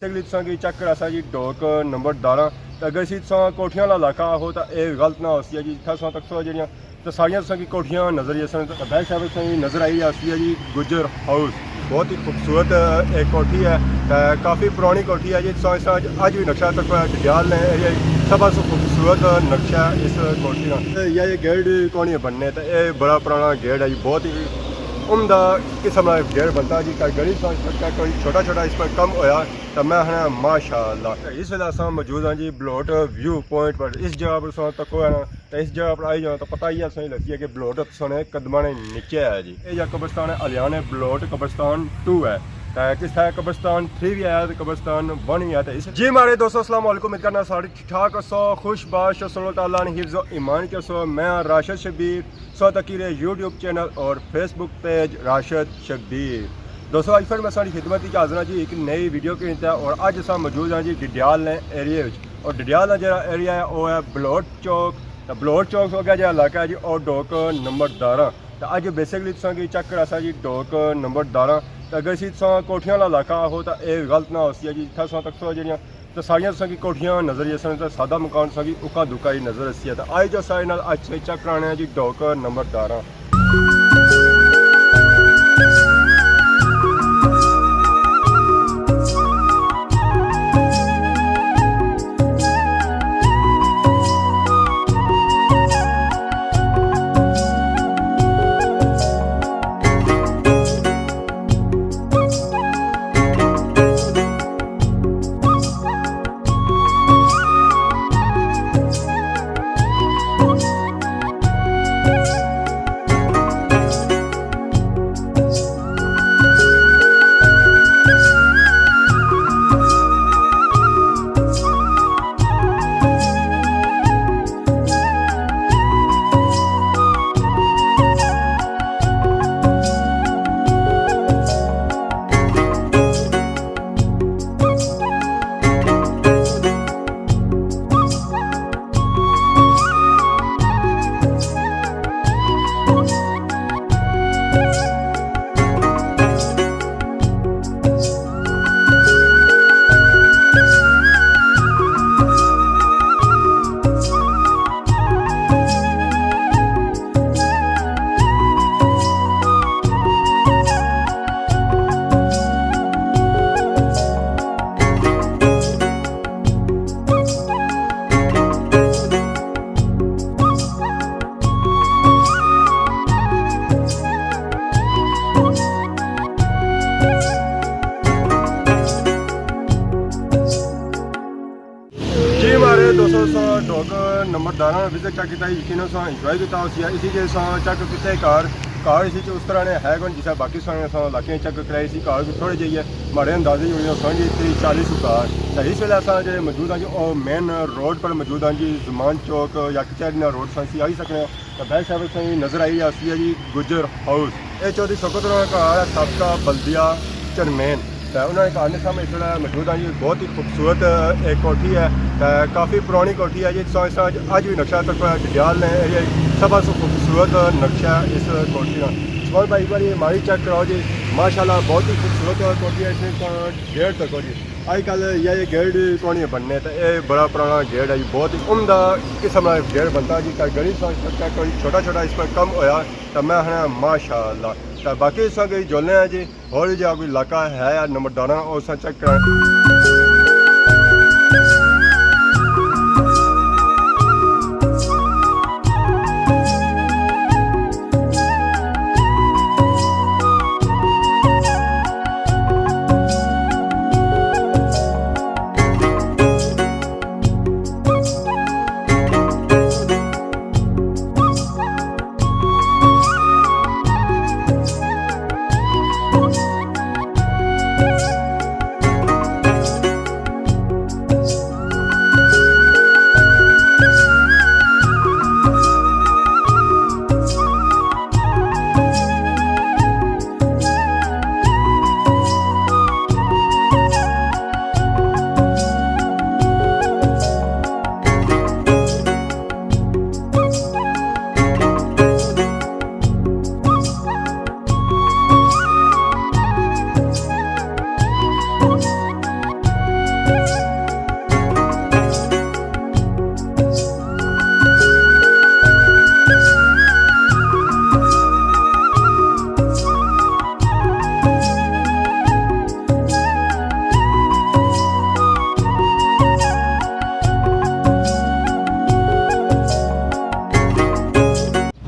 की चेक करा जी डोक नंबरदार अगर इसी कोठियां वाला इलाका हो तो यह गलत ना हो सी जी जितना तक जी तो सारिया की कोठियां नज़र ही सन बैक साइड नज़र आई है जी गुजर हाउस बहुत ही खूबसूरत एक कोठी है काफ़ी पुरानी कोठी है जी अज भी नक्शा तक डडियाल ने सब से खूबसूरत नक्शा इस कोठी का ये गेट कौन बनने तो ये बड़ा पुराना गेट है जी बहुत ही उमदा किस्म का गेट बनता जी गली कोई छोटा छोटा इस पर कम होया तो मैं है माशाअल्लाह इस वेले अस मौजूद हाँ जी बलोट व्यू पॉइंट पर इस जगह पर तको है ना तो इस जगह पर आई जाओ तो पता ही है सही लगती है कि बलोट सोने कदमा ने नीचे है जी ये कब्रिस्तान है अलियान बलोट कब्रिस्तान 2 है किस है कब्रिस्तान 3 भी है तो कब्रिस्तान 1 भी है तो इस जी हमारे दोस्तों अस्सलाम वालेकुम उम्मीद करना सारे ठीक ठाक सो खुशबाश अल्लाह ताला ने हिफ्ज़ व ईमान के सो मैं राशिद शबीर सो तकीर यूट्यूब चैनल और फेसबुक पेज राशिद शबीर दोस्तों अज फिर मैं सारी खिदमत की हाज़र हाँ जी एक नई वीडियो के और अज अस मौजूद हाँ जी डडियाल ने एरिए और डडियाल का जो एरिया है वह है बलोट चौक तो बलोट चौक हो गया जो इलाका है जी और डोक नंबरदार तो अज बेसिकली की चेक करा जी डोक नंबरदार तो अगर इसी कोठियां वाला इलाका हो तो यह गलत ना हो सी जी जितना तक जी तो सारिया की कोठियां नज़र ही सन तो सादा मकान सी उका दुका ही नज़र असी है तो आई जो सारे अच्छे चेक कराने जी डोक नंबरदार। दोस्तों डॉग नंबरदार विजिट चेक किया यकीन इंजॉय किया इसी के चेक किए कार इसी उस तरह ने है कौन जिस बाकी इलाके चेक कराई सी कार थोड़े जाइए माड़े अंदाजे हुई समझी 30-40 कार तो इस वेले अस मौजूद हाँ जी और मेन रोड पर मौजूद हाँ जी जमान चौक या कचहरी रोड से आई सकते तो बैक साइड नज़र आई है जी गुजर हाउस ये चौधरी शौकत का घर है सबका बल्दिया चेयरमैन तो उन्होंने घर ने सामने इस मौजूद हाँ जी बहुत ही खूबसूरत एक कोठी है काफ़ी पुरानी कोठी है जी अज भी नक्शा तक डडियाल ने सब से खूबसूरत नक्शा इस कोठी का सवाल भाई बार मारी चेक कराओ जी माशाल्लाह बहुत ही खूबसूरत कोठी है इसमें गेट तक जी अजकल ये गेट कौन बनने तो ये बड़ा पुराना गेट है जी बहुत ही उमदा किस्म का गेट बनता जी गली कोई छोटा छोटा इस पर कम होया तो मैं है माशाल्लाह तो बाकी इस जोलने हैं जी और जो कोई इलाका है या नंबरदार और चेक कराएं।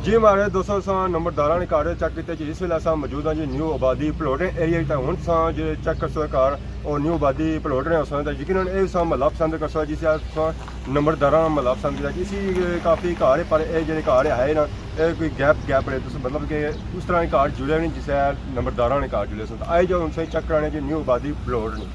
जी हमारे दोस्तों नंबरदारा ने घर चेक किया जिस वे अस मौजूद हाँ जी न्यू आबादी भलोट एरिया तो हूँ जो चेक कर सकते घर और न्यू आबादी भलोट ने उसमें यकीन ये महला पसंद कर सकते जिसे नंबरदारा महला पसंद किया इसी काफ़ी घर है पर ये जो घर है ना कोई गैप है मतलब कि उस तरह के घर जुड़े नहीं जिसे नंबरदारा ने घर जुड़े सकते आए जो उनसे चेक कराने जी न्यू आबादी भलोट ने।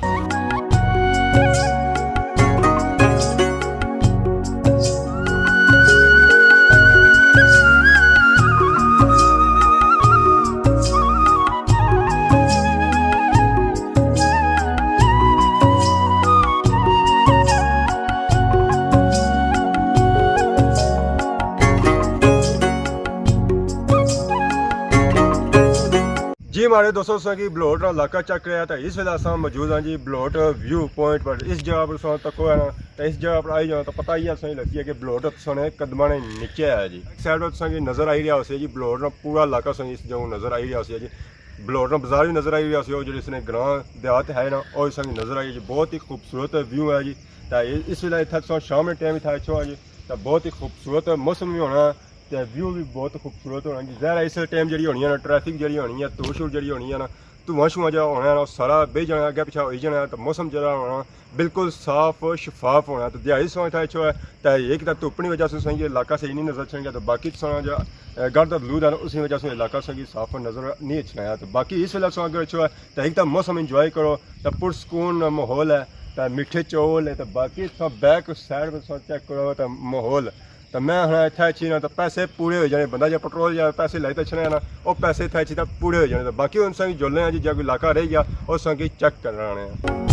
जी हमारे दोस्तों की भलोट इलाका चेक रहा था इस वेले अस मौजूद हाँ जी भलोट व्यू पॉइंट पर इस जगह पर तको है ना तो इस जगह पर आई जाओ तो पता ही असें लगी है कि भलोट सोने कदम ने नीचे है जी साइड पर तुसें नज़र आई रहा उसे जी भलोट पूरा इलाका सो इस जगह नज़र आई रहा उसे जी भलोट बाजार भी नज़र आई रहा उसे जो इसने ग्रां देहात है ना और इस नज़र आई जी बहुत ही खूबसूरत व्यू है जी तो इस वेले इतना शाम टाइम इतना अच्छा है जी तो बहुत ही खूबसूरत मौसम भी होना तो व्यू भी बहुत खूबसूरत होना जी ज़ाहिर इस टाइम जी होनी है ना ट्रैफिक जी होनी है धूड़ शूड़ जी होनी है ना धुआं शुआं जो होना है सारा बेह जाना अगे पिछा हो जाना तो मौसम जो होना बिल्कुल साफ शफाफ होना तो दिहाड़ी सौ इतना अच्छा है तो एक तो धुप्प की वजह से सही इलाका सही नहीं नजर अच्छा तो बाकी सो जो गर्द बलूद है उसी वजह से इलाका सही साफ नजर नहीं अच्छा आया तो बाकी इस वेले सो अगर अच्छा है तो एक तो मौसम इंजॉय करो तो पुरसकून माहौल है तो मीठे चौल है तो बाकी सब बैक साइड पर चेक करो तो माहौल तो मैं हाँ इतना अच्छी ना तो पैसे पूरे हो जाने बंदा जो पेट्रोल या पैसे लाए तो अच्छे ना वो पैसे इतना अच्छी तो पूरे हो जाने तो बाकी उनसे जुड़ने हैं जी जब इलाका रह गया उस चेक कर रहे हैं।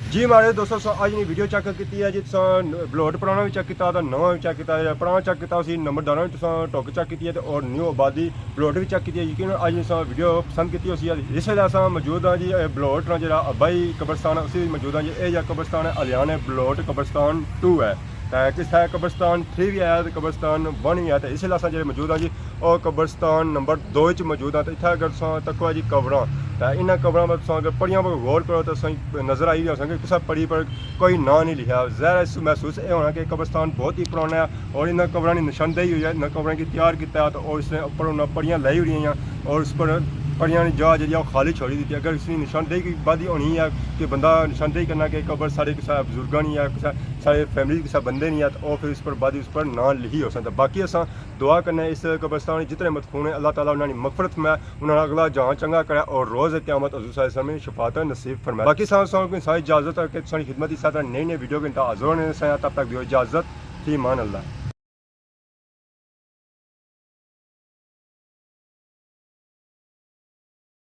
जी हमारे दोस्तों अज ने वीडियो चेक की है जी भलोट पुराना भी चेक किया नवा भी चेक किया पुराना चेक किया नंबरदारा भी टोक चेक की है और न्यू आबादी भलोट भी चेक की है यकीन अज वीडियो पसंद की इस वे अस मौजूद हाँ जी भलोट जो अबाई कब्रस्तान उसी भी मौजूद हाँ जी यह कब्रस्तान है अलियान भलोट कब्रस्तान 2 है किस है कब्रस्तान 3 भी आया तो कब्रस्तान 1 भी आया तो इसलिए अस जो मौजूद हाँ जी और कब्रस्तान नंबर 2 मौजूद हाँ तो इतना अगर तको है जी कबरां तो इन्होंने कबरों में अगर पढ़िया पर गौर करो तो नज़र आई कि किसी पढ़ी पर कोई ना नहीं लिखा ज़ाहिर महसूस ये होना कि कब्रस्तान बहुत ही पुराना है और इन कबरों की निशानदेही हुई है इन कबरों की तैयार किया तो और इसने ऊपर उन्हें पढ़ियाँ लाई हुई हैं और उस पर पढ़िया ने जहाँ जी खाली छोड़ी दी अगर इसकी निशानदेही की बात होनी है कि बंदा निशानदेही करना कि कबर सारे किसी बुजुर्गों नहीं है किसी सारे फैमिली किसी बंदे नहीं है तो फिर इस पर बाद उस पर ना लिखी हो सकता बाकी अस दुआ करने इस कब्रस्तान जितने मदफून है अल्लाह ताला उन्होंने मगफरत में उन्होंने अगला जहाँ चंगा करे और रोज़ क़यामत हज़ूर सल्लल्लाहु अलैहि वसल्लम शफात नसीब फरमाए बाकी सारी इजाज़त है कि सारी खिदमत इस तरह नई नई वीडियो के हाज़िर होने से तब तक दियो इजाज़त फी मान अल्लाह।